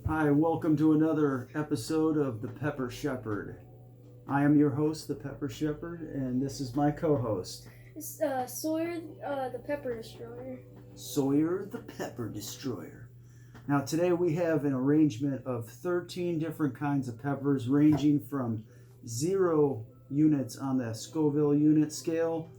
Hi, welcome to another episode of the Pepper Sheppard. I am your host, the Pepper Sheppard, and this is my co-host, Sawyer, the Pepper Destroyer. Sawyer the Pepper Destroyer. Now today we have an arrangement of 13 different kinds of peppers ranging from 0 units on the Scoville unit scale,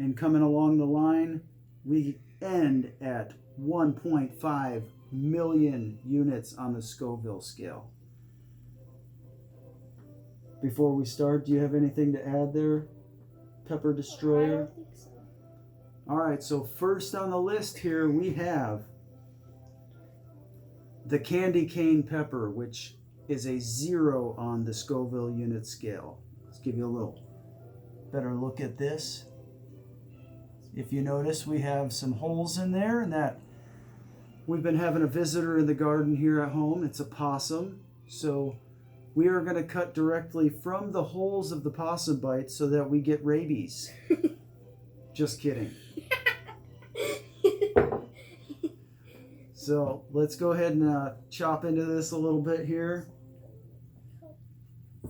and coming along the line we end at 1.5 million units on the Scoville scale. Before we start, do you have anything to add there, Pepper Destroyer? I don't think so. Alright, so first on the list here we have the candy cane pepper, which is a 0 on the Scoville unit scale. Let's give you a little better look at this. If you notice, we have some holes in there, and that we've been having a visitor in the garden here at home. It's a possum. So we are going to cut directly from the holes of the possum bite so that we get rabies. Just kidding. So let's go ahead and chop into this a little bit here.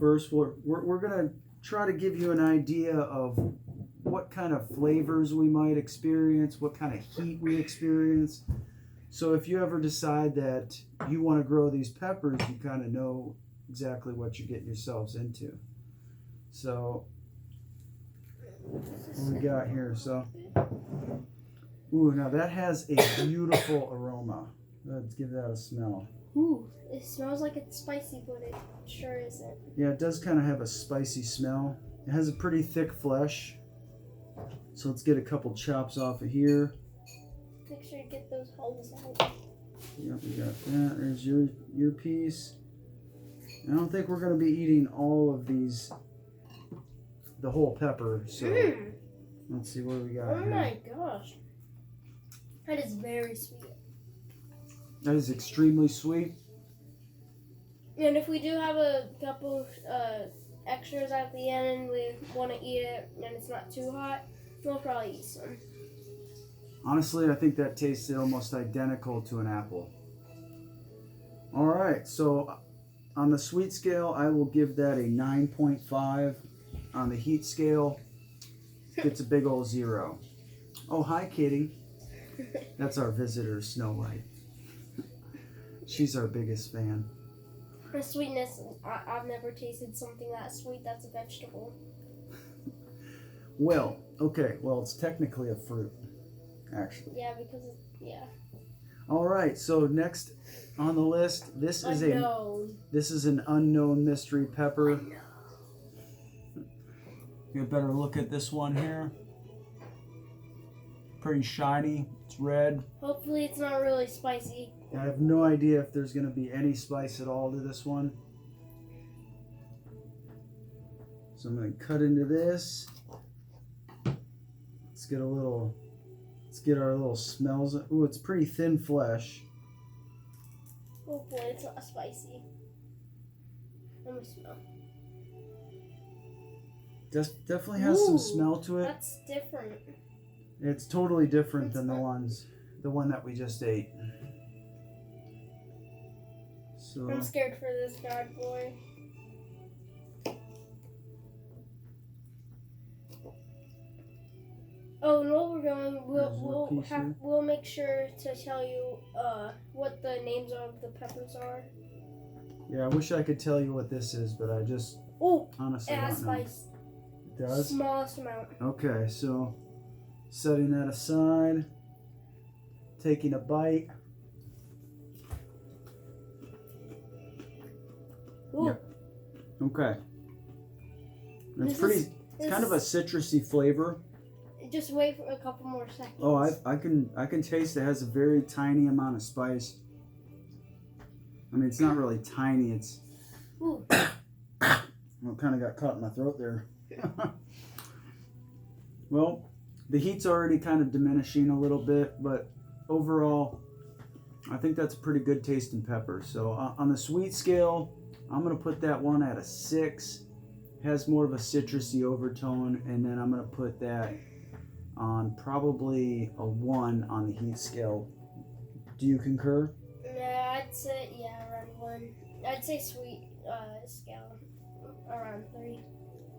First, we're going to try to give you an idea of what kind of flavors we might experience, what kind of heat we experience. So if you ever decide that you want to grow these peppers, you kind of know exactly what you're getting yourselves into. So what we got here? So, ooh, now that has a beautiful aroma. Let's give that a smell. Ooh, it smells like it's spicy, but it sure isn't. Yeah, it does kind of have a spicy smell. It has a pretty thick flesh. So let's get a couple chops off of here. Make sure you get those holes out. Yep, we got that. There's your piece. I don't think we're going to be eating all of these, the whole pepper. So let's see what we got Oh here. my gosh. That is very sweet. That is extremely sweet. And if we do have a couple extras at the end and we want to eat it and it's not too hot, we'll probably eat some. Honestly, I think that tasted almost identical to an apple. All right, so on the sweet scale, I will give that a 9.5. On the heat scale, it's a big old 0. Oh, hi, Kitty. That's our visitor, Snow White. She's our biggest fan. For sweetness, I've never tasted something that sweet that's a vegetable. Well, okay, well, it's technically a fruit, actually. Yeah, because it's, yeah. All right, so next on the list, this is an unknown mystery pepper. Get a better look at this one here. Pretty shiny. It's red. Hopefully it's not really spicy. I have no idea if there's going to be any spice at all to this one. So I'm going to cut into this. Let's get our little smells. Ooh, it's pretty thin flesh. Hopefully it's not spicy. Let me smell. Definitely has some smell to it. That's different. It's totally different than the one that we just ate. So I'm scared for this bad boy. Oh, and while we're going, we'll make sure to tell you what the names of the peppers are. yeah, I wish I could tell you what this is, but I just honestly it has don't know. spice. It does? Smallest amount. Okay, so setting that aside, taking a bite. Ooh. Yep. Okay. It's kind of a citrusy flavor. Just wait for a couple more seconds. Oh, I can taste it has a very tiny amount of spice. I mean, it's not really tiny. It's Ooh. Well, it kind of got caught in my throat there. Well, the heat's already kind of diminishing a little bit, but overall, I think that's a pretty good tasting pepper. So on the sweet scale, I'm going to put that one at a 6. It has more of a citrusy overtone, and then I'm going to put that on probably a 1 on the heat scale Do you concur? Yeah, I'd say around 1. I'd say sweet scale around 3.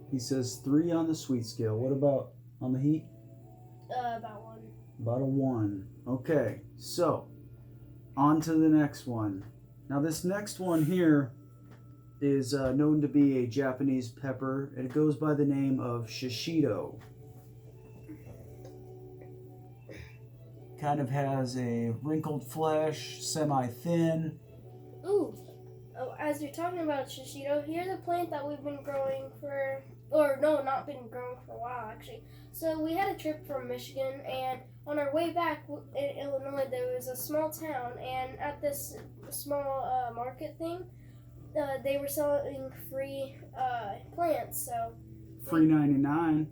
He says 3 on the sweet scale. What about on the heat? About 1. About a 1. Okay, so on to the next one. Now this next one here is known to be a Japanese pepper. It goes by the name of shishito. Kind of has a wrinkled flesh, semi-thin. Ooh, oh, as you're talking about shishito, here's a plant that we've been growing not been growing for a while actually. So we had a trip from Michigan, and on our way back in Illinois, there was a small town, and at this small market thing, they were selling free plants. So Free 99.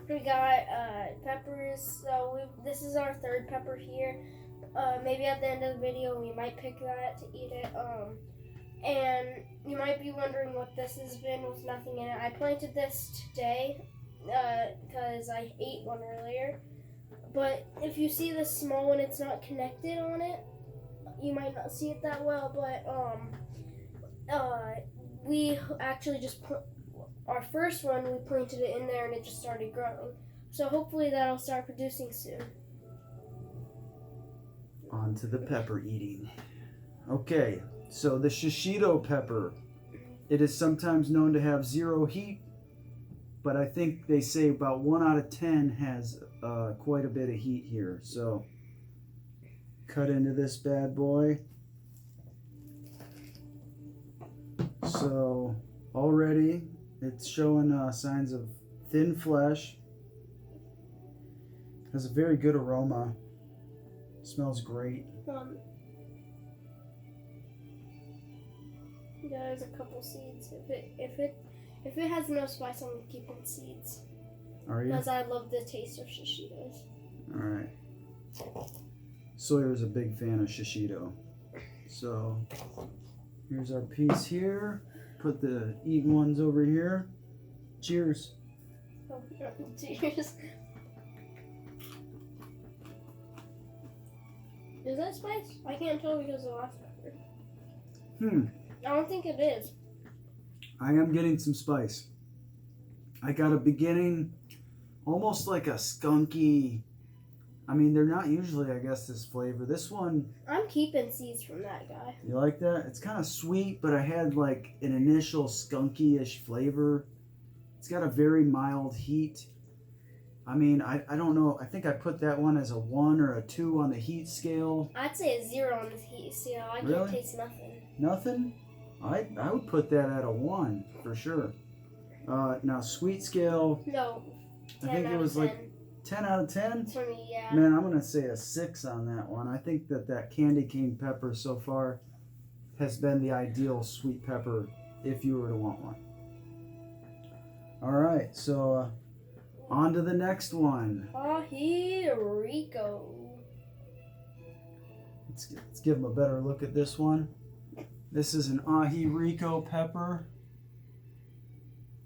we got peppers. So this is our 3rd pepper here. Maybe at the end of the video, we might pick that to eat it. And you might be wondering what this has been with nothing in it. I planted this today because I ate one earlier. But if you see this small one, it's not connected on it. You might not see it that well, but we actually just our first one, we planted it in there and it just started growing. So hopefully that'll start producing soon. On to the pepper eating. Okay, so the shishito pepper, it is sometimes known to have 0 heat, but I think they say about 1 out of 10 has quite a bit of heat here. So cut into this bad boy. So already it's showing signs of thin flesh. Has a very good aroma. Smells great. There's a couple seeds. If it has no spice, I'm keeping seeds. Are you? Because I love the taste of shishitos. All right. Sawyer's a big fan of shishito. So here's our piece here. Put the eaten ones over here. Cheers. Oh, cheers. Is that spice? I can't tell because of the last pepper. I don't think it is. I am getting some spice. I got a beginning, almost like a skunky. I mean, they're not usually, I guess, this flavor. This one. I'm keeping seeds from that guy. You like that? It's kind of sweet, but I had like an initial skunky-ish flavor. It's got a very mild heat. I mean, I don't know. I think I put that one as a 1 or a 2 on the heat scale. I'd say a 0 on the heat scale. I Really? can't taste nothing. Nothing? I would put that at a 1 for sure. Now, sweet scale, No. I think it was 10. like 10 out of 10? For me, yeah. Man, I'm going to say a 6 on that one. I think that candy cane pepper so far has been the ideal sweet pepper if you were to want one. All right, so on to the next one. Ahi Rico. Let's give them a better look at this one. This is an ahi rico pepper.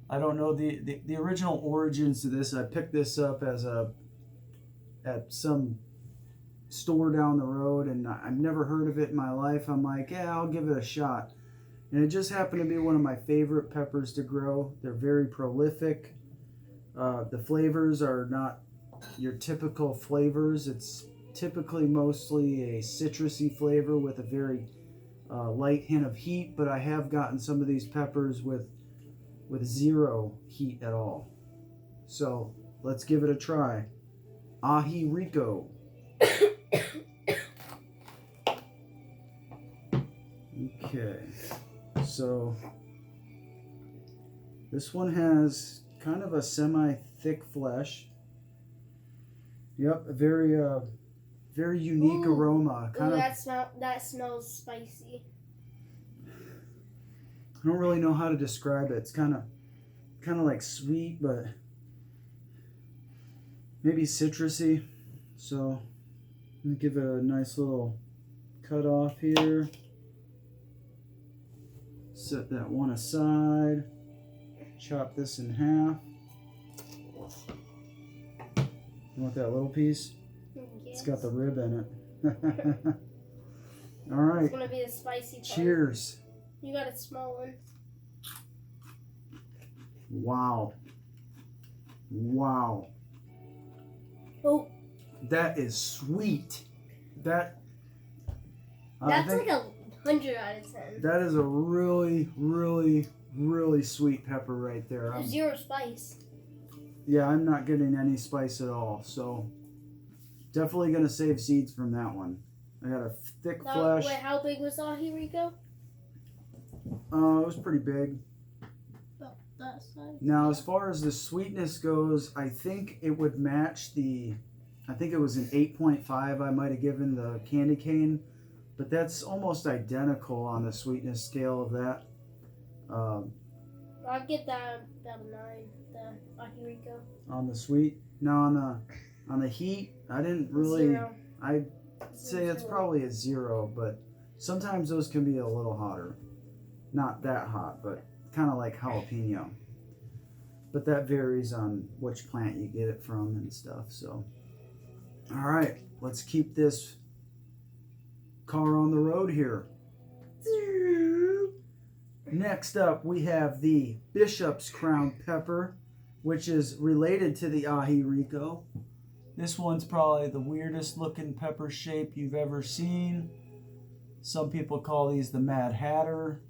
I don't know the original origins to this. I picked this up at some store down the road, and I've never heard of it in my life. I'm like, yeah, I'll give it a shot. And it just happened to be one of my favorite peppers to grow. They're very prolific. The flavors are not your typical flavors. It's typically mostly a citrusy flavor with a very light hint of heat, but I have gotten some of these peppers with 0 heat at all. So let's give it a try. Ahi rico. Okay, so this one has kind of a semi-thick flesh. Yep, a very unique aroma. That smells spicy. I don't really know how to describe it. It's kind of like sweet, but maybe citrusy. So let me give it a nice little cut off here. Set that one aside. Chop this in half. You want that little piece? Yeah. It's got the rib in it. All right. It's gonna be the spicy part. Cheers. You got a small one. Wow. Wow. Oh. That is sweet. That's like 100 out of 10. That is a really, really, really sweet pepper right there. Zero spice. Yeah, I'm not getting any spice at all. So definitely going to save seeds from that one. I got a thick flesh. Wait, how big was ahi rico? It was pretty big. About that size. Now, as far as the sweetness goes, I think it would match I think it was an 8.5 I might have given the candy cane, but that's almost identical on the sweetness scale of that. I'd get that about a 9, the ahi rico. On the sweet? No, on the heat, I didn't really. 0. I'd say it's probably a 0, but sometimes those can be a little hotter. Not that hot, but kind of like jalapeno. But that varies on which plant you get it from and stuff. So, all right, let's keep this car on the road here. Next up, we have the Bishop's Crown pepper, which is related to the ahi rico. This one's probably the weirdest looking pepper shape you've ever seen. Some people call these the Mad Hatter.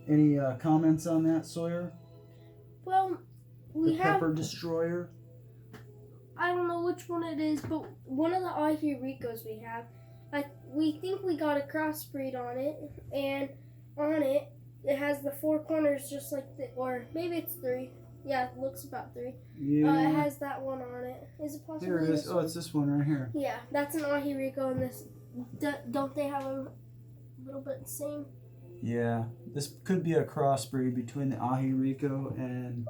Any comments on that, Sawyer? Well, The pepper destroyer? I don't know which one it is, but one of the ahi ricos we have, we think we got a crossbreed on it, and on it, it has the 4 corners just like or maybe it's 3. Yeah, it looks about 3. Yeah. It has that one on it. Is it possible? Here it is. Oh, it's this one right here. Yeah, that's an ahi rico, and this, don't they have a little bit the same? Yeah, this could be a crossbreed between the ahi rico and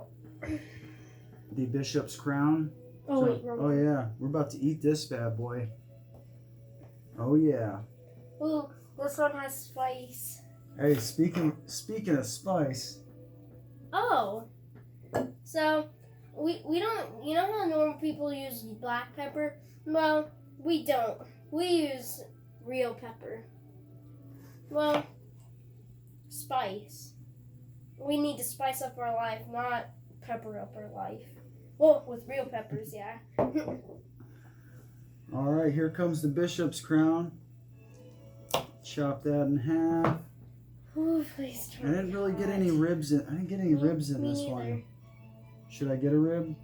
the Bishop's Crown. Oh, wait, oh yeah, we're about to eat this bad boy. Oh yeah. Ooh, this one has spice. Hey, speaking of spice. Oh, so we don't. You know how normal people use black pepper? Well, we don't. We use real pepper. Well, spice. We need to spice up our life, not pepper up our life. Well, with real peppers, yeah. All right, here comes the Bishop's Crown. Chop that in half. Ooh, please I didn't really get any ribs in. I didn't get any ribs in this neither. one. Should I get a rib?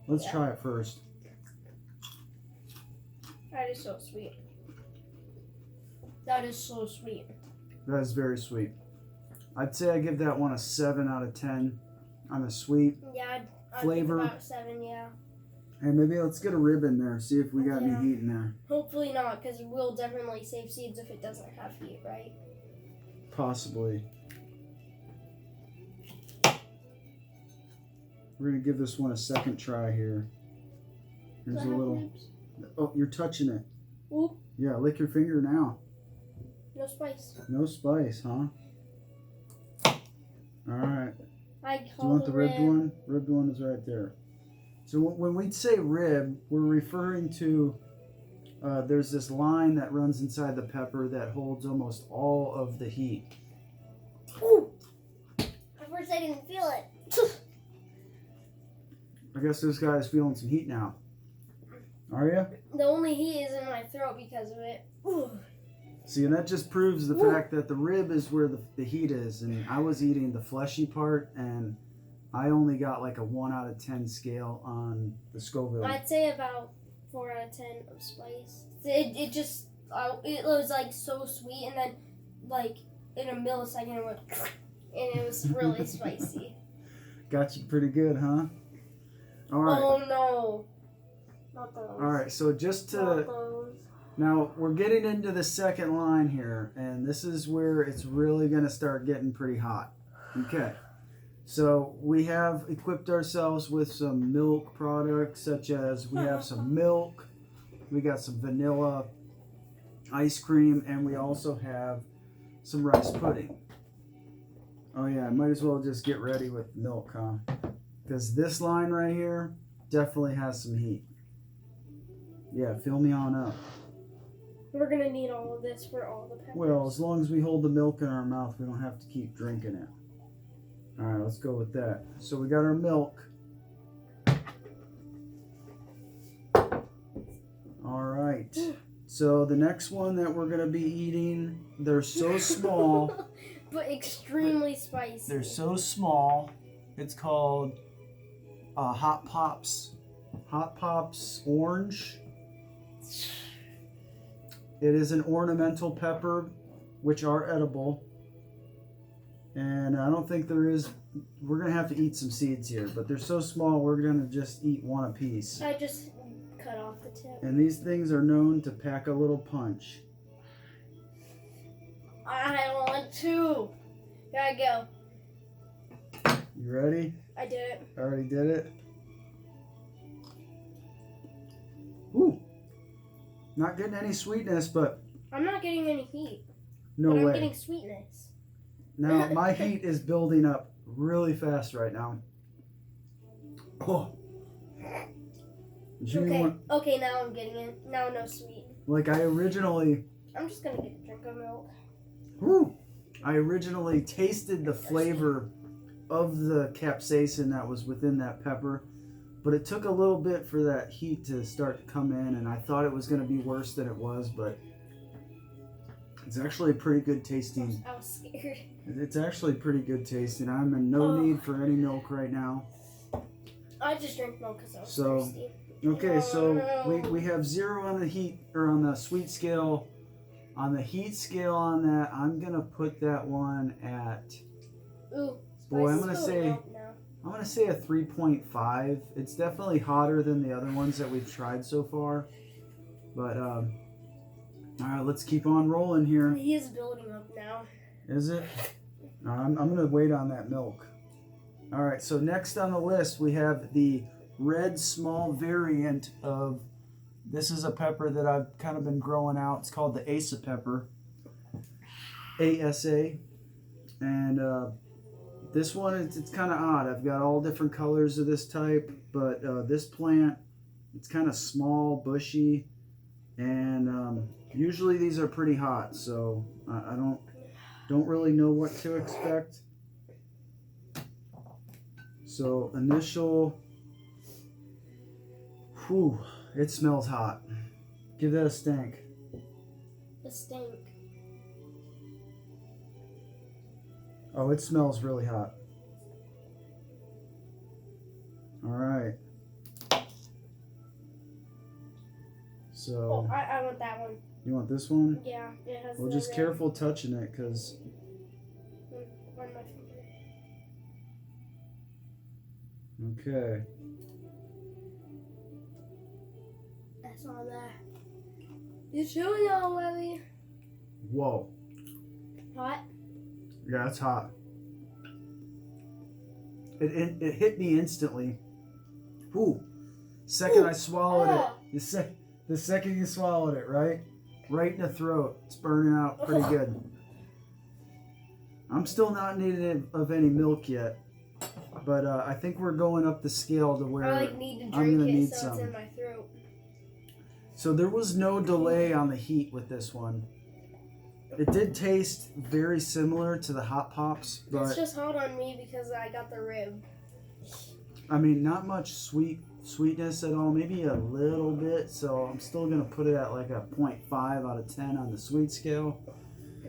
Let's Yeah. try it first. That is so sweet. That is so sweet. That is very sweet. I'd say I give that one a 7 out of 10 on the sweet. Yeah, I'd Flavor. think about 7, yeah. Hey, maybe let's get a rib in there. See if we got Yeah. any heat in there. Hopefully not, because we'll definitely save seeds if it doesn't have heat, right? Possibly. We're gonna give this one a second try here. Here's a little. Oh, you're touching it. Ooh, Yeah, lick your finger now. no spice. No spice, huh? All right. I Do you call want the ribbed one? Ribbed one is right there. So when we say rib, we're referring to there's this line that runs inside the pepper that holds almost all of the heat. Ooh! At first I didn't feel it. I guess this guy's feeling some heat now. Are you? The only heat is in my throat because of it. Ooh. See, and that just proves the Ooh. fact that the rib is where the heat is. And I was eating the fleshy part, and I only got like a 1 out of 10 scale on the Scoville. I'd say about 4 out of 10 of spice. It just, it was like so sweet, and then like in a millisecond it went, and it was really spicy. Got you pretty good, huh? All right. Oh no. Not those. All right, so just Not to those. now we're getting into the second line here, and this is where it's really going to start getting pretty hot. Okay. So we have equipped ourselves with some milk products, such as we have some milk, we got some vanilla ice cream, and we also have some rice pudding. Oh yeah, might as well just get ready with milk, huh? Because this line right here definitely has some heat. Yeah, fill me on up. We're gonna need all of this for all the peppers. Well, as long as we hold the milk in our mouth, we don't have to keep drinking it. All right, let's go with that. So we got our milk. All right. So the next one that we're gonna be eating, they're so small. But extremely spicy. They're so small. It's called Hot Pops. Hot Pops Orange. It is an ornamental pepper, which are edible. And I don't think there is, we're going to have to eat some seeds here, but they're so small, we're going to just eat one apiece. I just cut off the tip. And these things are known to pack a little punch. I want to. Gotta go. You ready? I did it. I already did it. Ooh. Not getting any sweetness, but I'm not getting any heat. no but way. I'm getting sweetness. Now, my heat is building up really fast right now. Oh. Okay, now I'm getting it. Now no sweet. Like I originally... I'm just gonna get a drink of milk. Woo! I originally tasted the flavor of the capsaicin that was within that pepper, but it took a little bit for that heat to start to come in, and I thought it was going to be worse than it was, but it's actually a pretty good tasting. I was scared. It's actually pretty good tasting. I'm in no need for any milk right now. I just drank milk because I was thirsty. Okay, so we have 0 on the heat, or on the sweet scale. On the heat scale on that, I'm gonna put that one at. Ooh, boy, I'm gonna say a 3.5. It's definitely hotter than the other ones that we've tried so far. But all right, let's keep on rolling here. He is building up now. Is it? I'm gonna wait on that milk. All right, so next on the list we have the red small variant of. This is a pepper that I've kind of been growing out. It's called the Asa pepper. ASA. And this one, it's kind of odd. I've got all different colors of this type. But this plant, it's kind of small, bushy. And usually these are pretty hot. So I don't really know what to expect. So initial... Whew. It smells hot. Give that a stink. A stink. Oh, it smells really hot. All right. So. Oh, I want that one. You want this one? Yeah, it has. Well, just careful touching it, cause. On my finger. Okay. That's all that. It's chilling already. Whoa. Hot? Yeah, it's hot. It hit me instantly. Whew. Second I swallowed it. The second you swallowed it, right in the throat. It's burning out pretty good. I'm still not needing of any milk yet, but I think we're going up the scale to where I need to I'm gonna drink need so some. it's in my throat. So there was no delay on the heat with this one. It did taste very similar to the Hot Pops, but It's just hot on me because I got the rib. I mean, not much sweetness at all. Maybe a little bit. So I'm still gonna put it at like a 0.5 out of 10 on the sweet scale.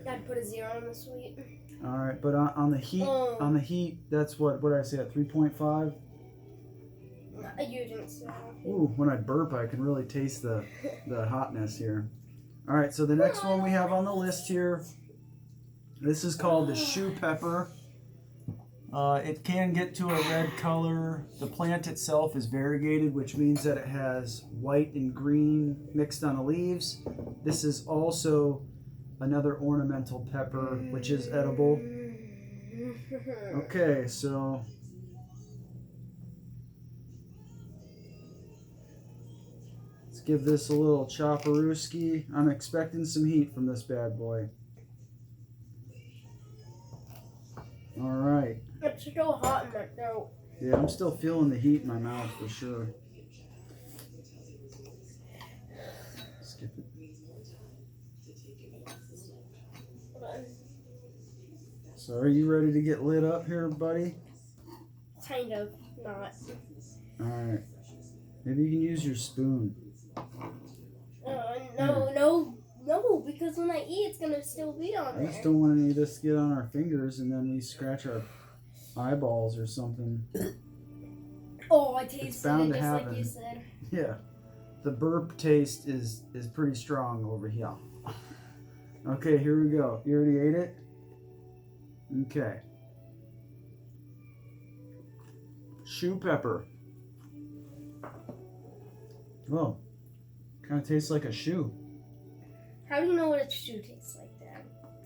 I'd put a 0 on the sweet. All right, but on the heat, that's what did I say at 3.5? You didn't say that. Ooh, when I burp, I can really taste the hotness here. All right, so the next one we have on the list here, this is called the shoe pepper. It can get to a red color. The plant itself is variegated, which means that it has white and green mixed on the leaves. This is also another ornamental pepper, which is edible. Okay, so... give this a little chopperooski. I'm expecting some heat from this bad boy. All right. It's still hot in my throat. Yeah, I'm still feeling the heat in my mouth for sure. So are you ready to get lit up here, buddy? Kind of, not. Alright. Maybe you can use your spoon. No, because when I eat, it's gonna still be on I there. just don't want any of this to get on our fingers and then we scratch our eyeballs or something. Oh, I tasted bound it to just like happen. you said. Yeah. The burp taste is pretty strong over here. Okay, here we go. You already ate it? Okay. Shoe pepper. Oh, kind of tastes like a shoe. How do you know what a shoe tastes like that?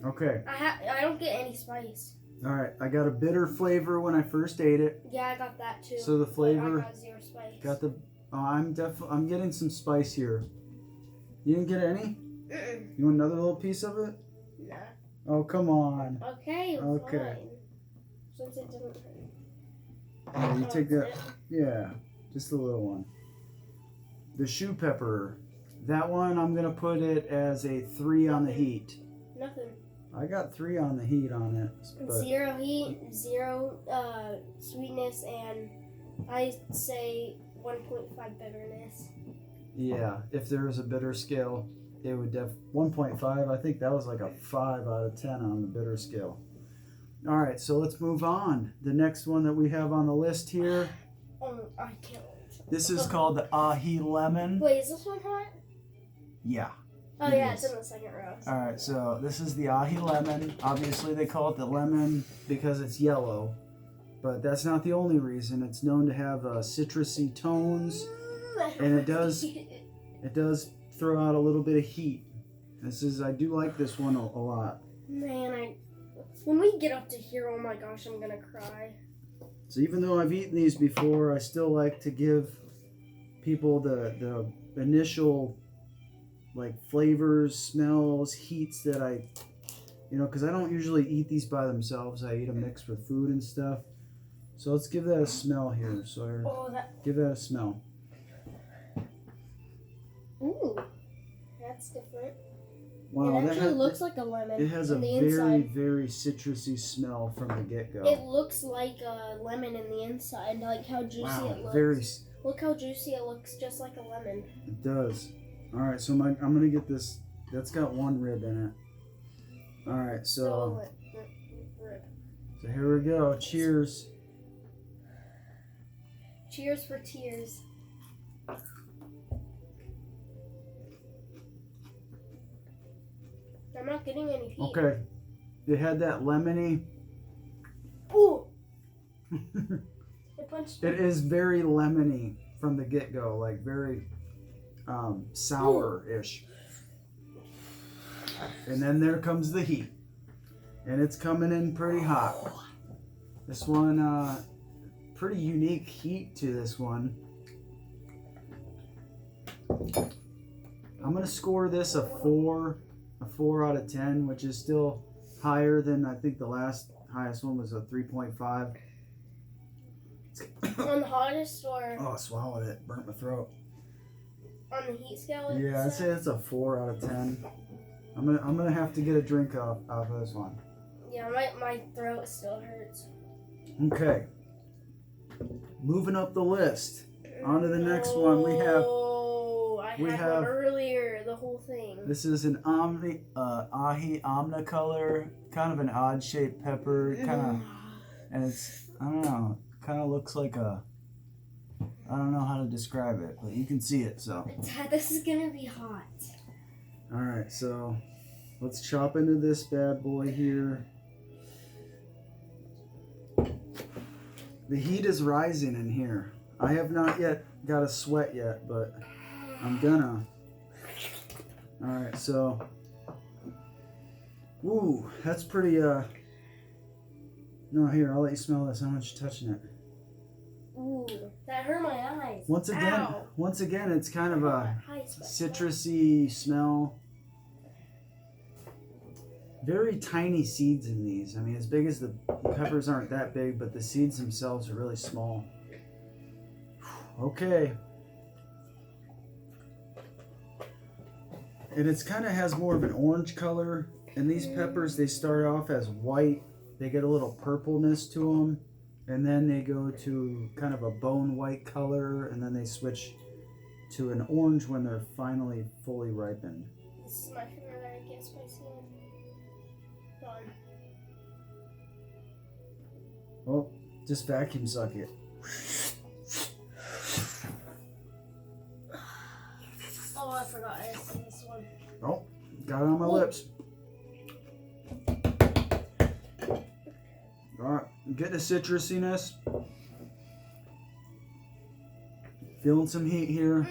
Okay. I don't get any spice. All right. I got a bitter flavor when I first ate it. Yeah, I got that too. So the but flavor I got zero spice. got the. Oh, I'm getting some spice here. You didn't get any? Mm-mm. You want another little piece of it? Nah. Oh, come on. Okay. Okay. Fine. Since it doesn't hurt. Oh, you Oh, take that's that. it? Yeah, just a little one. The shoe pepper. That one, I'm going to put it as a 3 on the heat. Nothing. I got 3 on the heat on it. But Zero heat, zero sweetness, and I say 1.5 bitterness. yeah, if there was a bitter scale, it would 1.5. I think that was like a 5 out of 10 on the bitter scale. All right, so let's move on. The next one that we have on the list here, Oh, I can't wait. this is called the ahi lemon. Wait, is this one hot? Yeah. Oh It yeah, is. it's in the second row. All right, so this is the ahi lemon. Obviously, they call it the lemon because it's yellow, but that's not the only reason. It's known to have citrusy tones. And it does- It does throw out a little bit of heat. I do like this one a lot. Man, when we get up to here, oh my gosh, I'm gonna cry. So even though I've eaten these before, I still like to give people the initial like flavors, smells, heats that because I don't usually eat these by themselves. I eat them mixed with food and stuff. So let's give that a smell here, Sawyer. Oh, Give that a smell. ooh, that's different. Wow, it actually looks like a lemon. it has a on the very, inside. very citrusy smell from the get-go. It looks like a lemon in the inside, like how juicy Wow, it looks. very. Look how juicy it looks, just like a lemon. It does. All right, so I'm gonna get this. That's got 1 rib in it. All right, so Rip. here we go. Cheers. Cheers for tears. I'm not getting any heat. Okay, it had that lemony. Ooh! It punched me. It is very lemony from the get-go, like very sour-ish. And then there comes the heat, and it's coming in pretty hot. This one, pretty unique heat to this one. I'm gonna score this a 4 out of 10, which is still higher than I think the last highest one was a 3.5. On the hottest or Oh, I swallowed it. Burnt my throat. on the heat scale? Yeah, I'd say it's a 4 out of 10. I'm gonna have to get a drink off of this one. Yeah, my throat still hurts. Okay. Moving up the list. On to the next one. We have I had one earlier, the whole thing. this is an ahi omnicolor, kind of an odd shaped pepper, and it's I don't know, kind of looks like I don't know how to describe it, but you can see it. So This is gonna be hot. all right, so let's chop into this bad boy here. The heat is rising in here. I have not yet got a sweat yet, but I'm gonna. All right, so, ooh, that's pretty. No, here, I'll let you smell this. I don't want you touching it. Ooh, that hurt my eyes. Once again, it's kind of a citrusy smell. Very tiny seeds in these. I mean, as big as the peppers aren't that big, but the seeds themselves are really small. Okay. And it's kind of has more of an orange color. And these peppers, they start off as white they get a little purpleness to them, and then they go to kind of a bone white color, and then they switch to an orange when they're finally fully ripened. This is my finger that I get spicy on. Done. Oh, just vacuum suck it. Oh, I forgot I see this one. Oh, got it on my lips. Alright, getting the citrusiness. Feeling some heat here.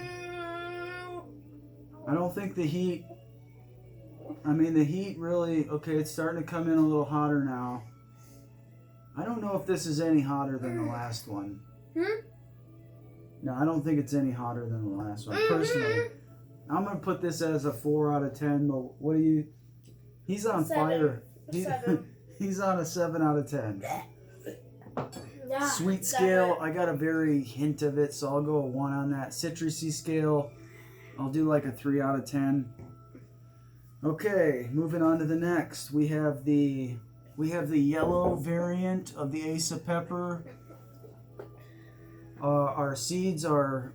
I don't think the heat, the heat really, okay, it's starting to come in a little hotter now. I don't know if this is any hotter than the last one. No, I don't think it's any hotter than the last one, personally. I'm going to put this as a 4 out of 10, but what do you, he's on 7. fire. 7. He's on a 7 out of 10. Yeah, Sweet 7. scale, I got a very hint of it, so I'll go a 1 on that. Citrusy scale, I'll do like a 3 out of 10. Okay, moving on to the next. We have the yellow variant of the Asa pepper. Our seeds were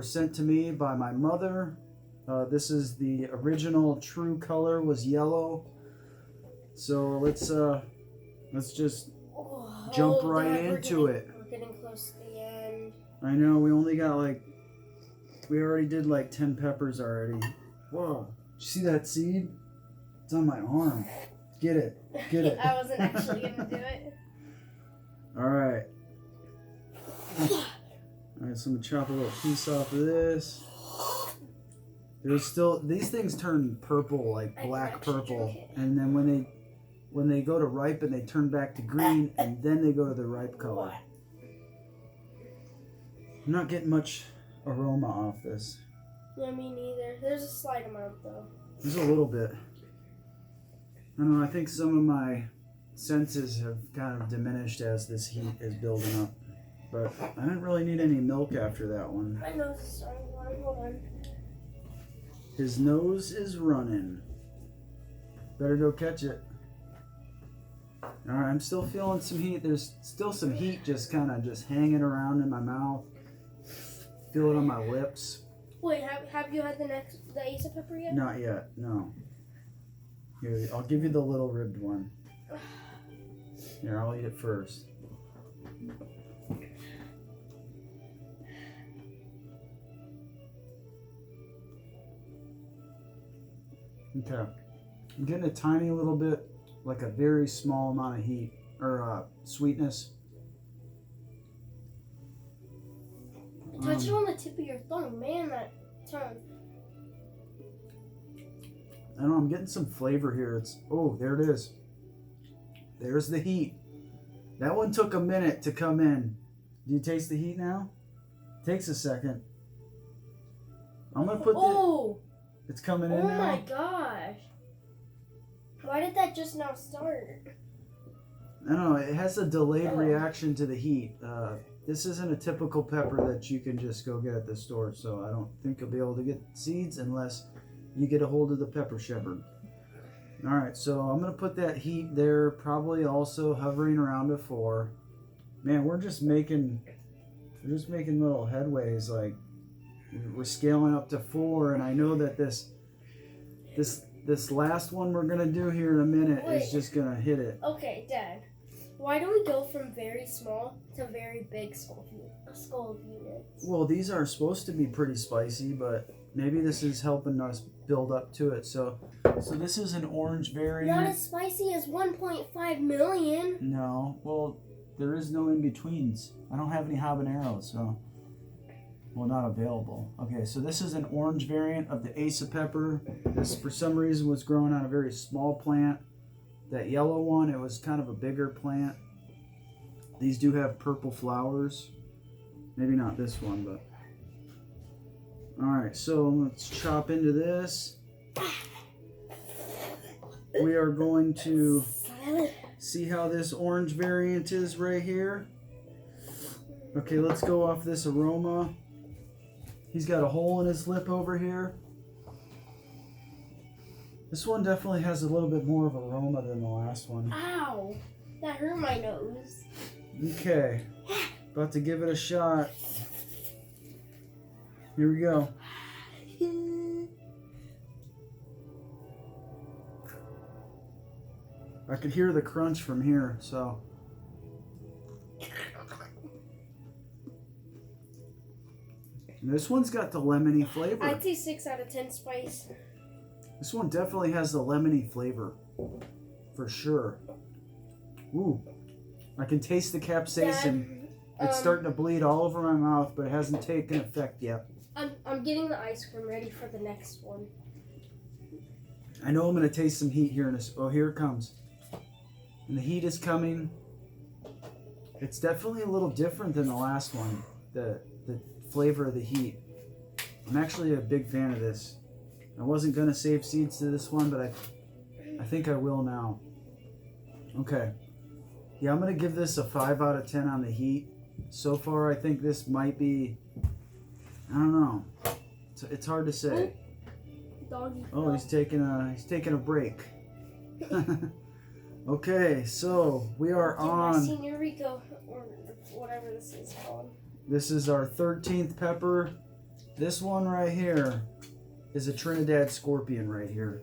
sent to me by my mother. This is the original true color was yellow. So let's just jump right into it. We're getting close to the end. I know, we already did like 10 peppers already. Whoa, did you see that seed? It's on my arm. Get it. I wasn't actually gonna do it. Alright. Alright, so I'm gonna chop a little piece off of this. There's still, these things turn purple, like black purple. And then when they go to ripen, they turn back to green, and then they go to the ripe color. I'm not getting much aroma off this. Yeah, me neither. There's a slight amount though. There's a little bit. I don't know, I think some of my senses have kind of diminished as this heat is building up. But I didn't really need any milk after that one. My nose is starting to run. Hold on. His nose is running. Better go catch it. Alright, I'm still feeling some heat. There's still some heat just kind of just hanging around in my mouth. Feel it on my lips. Wait, have you had the Asa pepper yet? Not yet, no. Here, I'll give you the little ribbed one. Here, I'll eat it first. Okay. I'm getting a tiny little bit, like a very small amount of heat, or sweetness. Touch it on the tip of your thumb. Man, that tongue. I don't know, I'm getting some flavor here. Oh, there it is. There's the heat. That one took a minute to come in. Do you taste the heat now? Takes a second. I'm gonna put it's coming in now. Oh my gosh. Why did that just now start? I don't know, it has a delayed reaction to the heat. This isn't a typical pepper that you can just go get at the store, so I don't think you'll be able to get seeds unless you get a hold of the pepper Sheppard. Alright, so I'm going to put that heat there, probably also hovering around a 4. Man, we're just making little headways, like we're scaling up to 4, and I know that this last one we're going to do here in a minute is just going to hit it. Okay, Dad. Why do we go from very small to very big skull units? Well, these are supposed to be pretty spicy, but maybe this is helping us build up to it. So this is an orange variant. Not as spicy as 1.5 million. No, well, there is no in-betweens. I don't have any habaneros, so, well, not available. Okay, so this is an orange variant of the Asa pepper. This, for some reason, was growing on a very small plant. That yellow one, it was kind of a bigger plant. These do have purple flowers. Maybe not this one, but. Alright, so let's chop into this. We are going to see how this orange variant is right here. Okay, let's go off this aroma. He's got a hole in his lip over here. This one definitely has a little bit more of aroma than the last one. Ow! That hurt my nose. Okay. About to give it a shot. Here we go. I could hear the crunch from here, so. This one's got the lemony flavor. I'd say 6 out of 10 spice. This one definitely has the lemony flavor. For sure. Ooh. I can taste the capsaicin. It's starting to bleed all over my mouth, but it hasn't taken effect yet. I'm getting the ice cream ready for the next one. I know I'm going to taste some heat here in this. Oh, here it comes. And the heat is coming. It's definitely a little different than the last one. The flavor of the heat. I'm actually a big fan of this. I wasn't going to save seeds to this one, but I think I will now. Okay. Yeah, I'm going to give this a 5 out of 10 on the heat. So far, I think this might be... I don't know. It's hard to say. Doggy. Oh, he's taking a break. Okay, so we are on... Senior Rico, or whatever this is called. This is our 13th pepper. This one right here is a Trinidad Scorpion right here.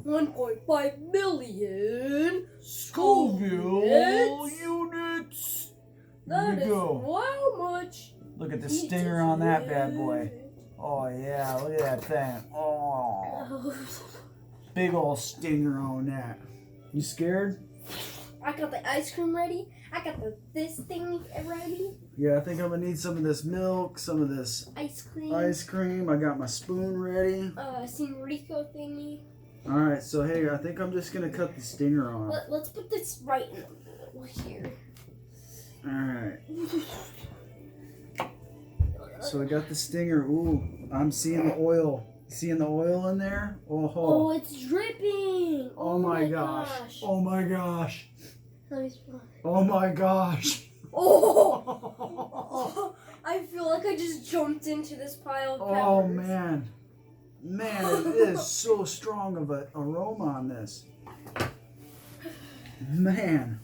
1.5 million Scoville units. That is go. how much. Look at the stinger on that bad boy. Oh yeah, look at that thing. Oh, big old stinger on that. You scared? I got the ice cream ready. I got this thing ready. Yeah, I think I'm gonna need some of this milk, some of this Ice cream. I got my spoon ready. Senior Rico thingy. All right, so hey, I think I'm just gonna cut the stinger off. Let's put this right in the middle here. All right. So I got the stinger. Ooh, I'm seeing the oil. Seeing the oil in there? Oh, it's dripping. Oh my gosh. Oh my gosh. Let me smell. Oh my gosh. Oh! I feel like I just jumped into this pile of peppers. Oh man. Man, it is so strong of an aroma on this. Man.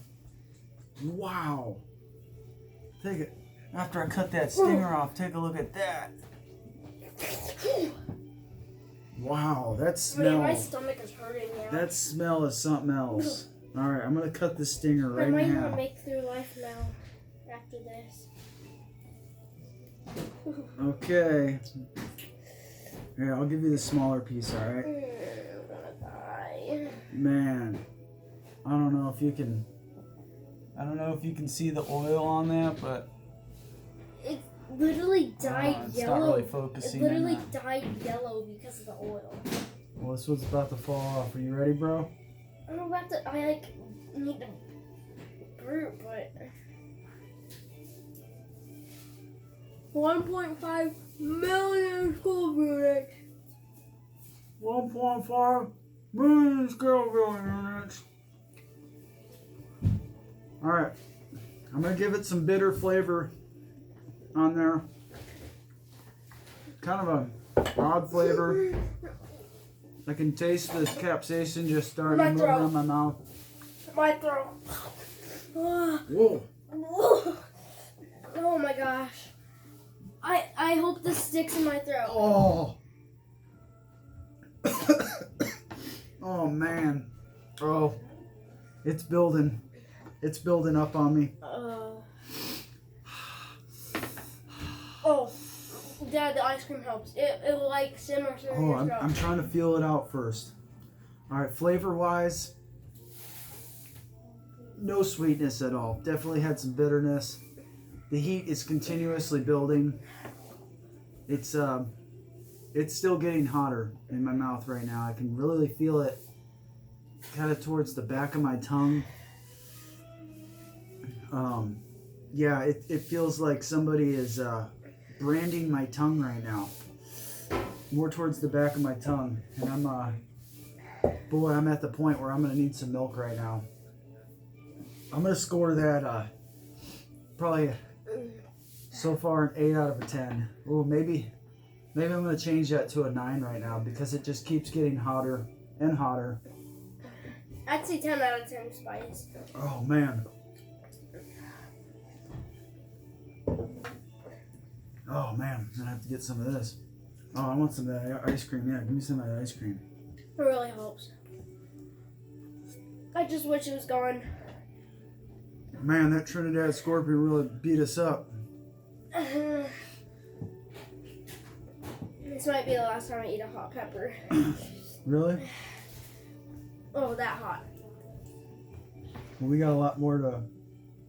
Wow. Take it. After I cut that stinger off, take a look at that. Wow, that smell. My stomach is hurting now. That smell is something else. All right, I'm gonna cut the stinger right I might now. not make through life now after this. Okay. Here, I'll give you the smaller piece. All right. I'm gonna die. Man, I don't know if you can. I don't know if you can see the oil on that, but It literally dyed it's yellow. not really focusing. It literally in that. dyed yellow because of the oil. Well, this one's about to fall off. Are you ready, bro? I'm about to. I need to burp, but 1.5 million school units. 1.5 million Scoville units. All right, I'm gonna give it some bitter flavor on there. Kind of a odd flavor. I can taste the capsaicin just starting to move around my mouth. My throat. Whoa. Oh my gosh. I hope this sticks in my throat. Oh. Oh man. Oh. It's building. It's building up on me. Oh. Dad, the ice cream helps. It like simmers in your throat. I'm trying to feel it out first. All right, flavor wise, no sweetness at all. Definitely had some bitterness. The heat is continuously building. It's still getting hotter in my mouth right now. I can really feel it kind of towards the back of my tongue. Yeah, it feels like somebody is branding my tongue right now. More towards the back of my tongue. And I'm at the point where I'm going to need some milk right now. I'm going to score that probably so far an 8 out of a 10. Oh, maybe I'm going to change that to a 9 right now because it just keeps getting hotter and hotter. I'd say 10 out of 10 spice. Oh man. Oh man, I'm gonna have to get some of this. Oh, I want some of that ice cream. Yeah, give me some of that ice cream. It really helps. I just wish it was gone. Man, that Trinidad Scorpion really beat us up. This might be the last time I eat a hot pepper. Really? Oh, that hot. Well, we got a lot more to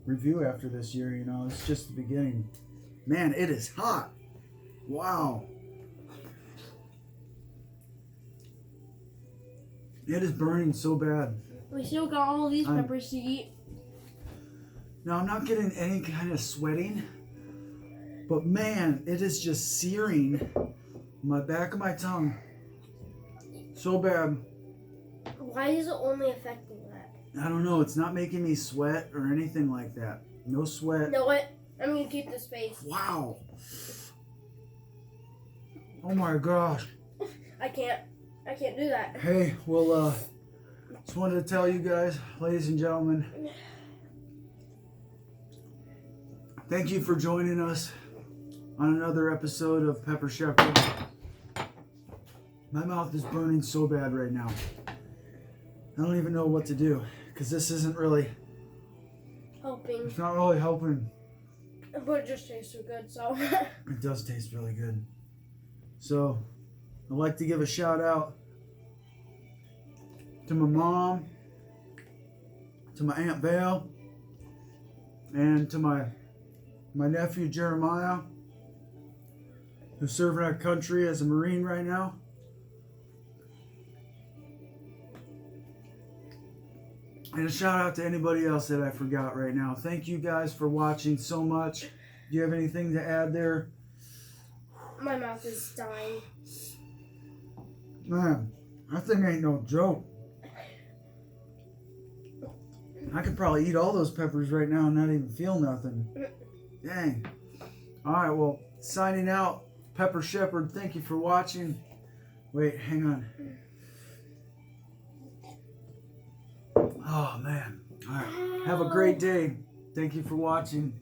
review after this year, you know. It's just the beginning. Man, it is hot. Wow. It is burning so bad. We still got all these peppers to eat. Now, I'm not getting any kind of sweating, but man, it is just searing my back of my tongue so bad. Why is it only affecting that? I don't know. It's not making me sweat or anything like that. No sweat. You know what? I'm going to keep this face. Wow. Oh my gosh. I can't do that. Hey, well, just wanted to tell you guys, ladies and gentlemen, thank you for joining us on another episode of Pepper Sheppard. My mouth is burning so bad right now. I don't even know what to do because this isn't really Helping. It's not really helping. But it just tastes so good, so. It does taste really good. So, I'd like to give a shout out to my mom, to my Aunt Val, and to my nephew Jeremiah, who's serving our country as a Marine right now. And a shout out to anybody else that I forgot right now. Thank you guys for watching so much. Do you have anything to add there? My mouth is dying. Man, that thing ain't no joke. I could probably eat all those peppers right now and not even feel nothing. Dang. Alright, well, signing out. Pepper Sheppard, thank you for watching. Wait, hang on. Oh, man. Alright. Have a great day. Thank you for watching.